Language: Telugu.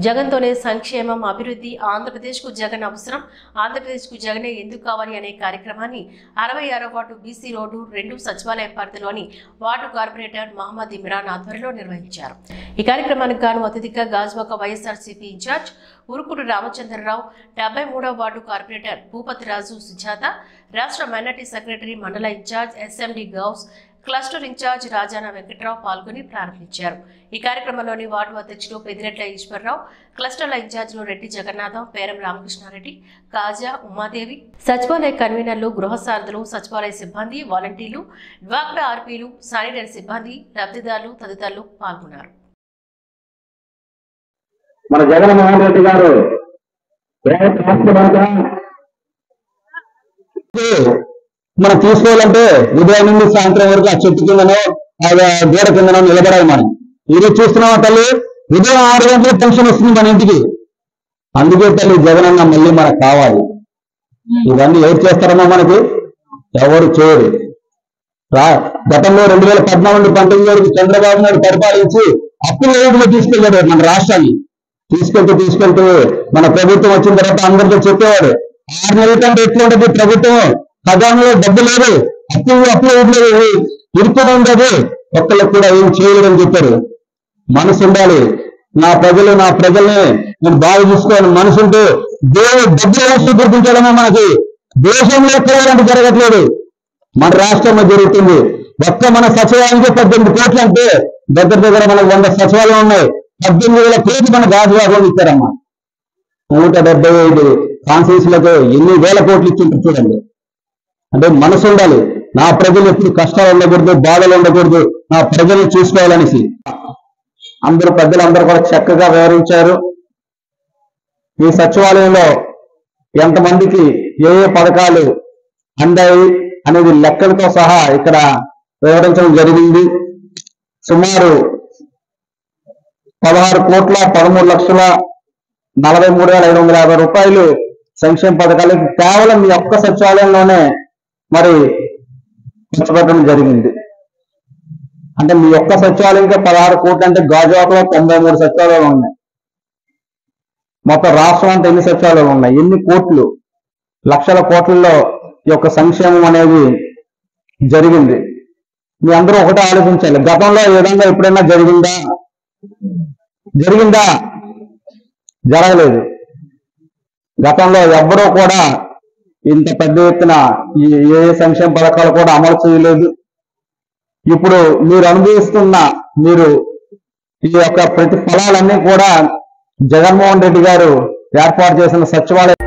జగన్తోనే సంక్షేమం అభివృద్ధి ఆంధ్రప్రదేశ్కు జగన్ అవసరం ఆంధ్రప్రదేశ్కు జగనే ఎందుకు కావాలి అనే కార్యక్రమాన్ని 66వ వార్డు బీసీ రోడ్డు 2 సచివాలయం పరిధిలోని వార్డు కార్పొరేటర్ మహమ్మద్ ఇమ్రాన్ ఆధ్వర్యంలో నిర్వహించారు। ఈ కార్యక్రమానికి గాను అతిథిగా గాజువాక వైఎస్ఆర్సీపీ ఇన్ఛార్జ్ ఉరుకుడు రామచంద్రరావు, 73వ వార్డు కార్పొరేటర్ భూపతిరాజు సుజాత, రాష్ట్ర మైనార్టీ సెక్రటరీ మండల in charge SMD Ghouse, cluster in charge Rajana Venkatrao పాల్గొని ప్రారంభించారు। ఈ కార్యక్రమంలోని వార్డు అధ్యక్షులు పెదిరెడ్ల ఈశ్వరరావు, క్లస్టర్ల ఇన్ఛార్జీలు రెడ్డి జగన్నాథం, పేరం రామకృష్ణారెడ్డి, కాజా, ఉమాదేవి, సచివాలయ కన్వీనర్లు, గృహ సారథులు, సచివాలయ సిబ్బంది, వాలంటీర్లు, డ్వాక్రా ఆర్పీలు, శానిటరీ సిబ్బంది, లబ్ధిదారులు తదితరులు పాల్గొన్నారు। మన జగన్మోహన్ రెడ్డి గారు మనం తీసుకోవాలంటే ఉదయం నుండి సాయంత్రం వరకు ఆ చెట్టు కిందనో గోడ కిందనో నిలబడాలి। మనం ఈరోజు చూస్తున్నాం తల్లి, ఉదయం 6 గంటలకు పెన్షన్ వస్తుంది మన ఇంటికి। అందుకే తల్లి జగనన్న మళ్ళీ మనకు కావాలి। ఇవన్నీ ఎవరు చేస్తారమ్మా? మనకి ఎవరు చేయరు। గతంలో 2014 వరకు చంద్రబాబు నాయుడు పరిపాలించి అప్పుల రేటులో తీసుకెళ్ళాడు మన రాష్ట్రాన్ని। తీసుకెళ్తూ మన ప్రభుత్వం వచ్చిన తర్వాత అందరితో చెప్పేవాడు, 6 నెలల కంటే ఎక్కువ ఉండదు ప్రభుత్వం, ఖజానాలో డబ్బు లేదు, అప్పులు ఇరుక్కుని ఉండదు, ఒక్కళ్ళకి కూడా ఏం చేయలేదని చెప్పారు। మనసు ఉండాలి, నా ప్రజల్ని నేను బాగా చూసుకోవాలి మనసు ఉంటే దేవుడు డబ్బులు వస్తూ గుర్తించడమే మనకి దేశంలో ఎక్కడ జరగట్లేదు, మన రాష్ట్రంలో జరుగుతుంది। ఒక్క మన సచివాలయానికి 18 కోట్లు అంటే దగ్గర మనకు 100 సచివాలయం ఉన్నాయి, 18,000 కోట్లు మన గాజువాకలో ఇచ్చారమ్మా। 175 కాన్స్టిట్యూన్సీలకు ఎన్ని వేల కోట్లు ఇచ్చింటారు చూడండి। అంటే మనసు ఉండాలి, నా ప్రజలు ఎప్పుడు కష్టాలు ఉండకూడదు, బాధలు ఉండకూడదు, నా ప్రజల్ని చూసుకోవాలనేసి పెద్దలందరూ కూడా చక్కగా వివరించారు। ఈ సచివాలయంలో ఎంతమందికి ఏ పథకాలు అందాయి అనేది లెక్కలతో సహా ఇక్కడ వివరించడం జరిగింది। సుమారు 16,13,43,550 రూపాయలు సంక్షేమ పథకాలకి కేవలం మీ ఒక్క సచివాలయంలోనే మరి ఖర్చు పెట్టడం జరిగింది। అంటే మీ ఒక్క సచివాలయంగా 16 కోట్లు అంటే గాజువాకలో 93 సచివాలయాలు ఉన్నాయి, మొత్తం రాష్ట్రం అంతా ఎన్ని సచివాలయాలు ఉన్నాయి, ఎన్ని కోట్లు, లక్షల కోట్లలో ఈ యొక్క సంక్షేమం అనేది జరిగింది। మీ అందరూ ఒకటే ఆలోచించాలి, గతంలో ఈ విధంగా ఎప్పుడైనా జరిగిందా? జరగలేదు। గతంలో ఎవ్వరూ కూడా ఇంత పెద్ద ఎత్తున ఏ సంక్షేమ పథకాలు కూడా అమలు చేయలేదు। ఇప్పుడు మీరు అనుభవిస్తున్న ఈ యొక్క ప్రతిఫలాలన్నీ కూడా జగన్మోహన్ రెడ్డి గారు ఏర్పాటు చేసిన సచివాలయం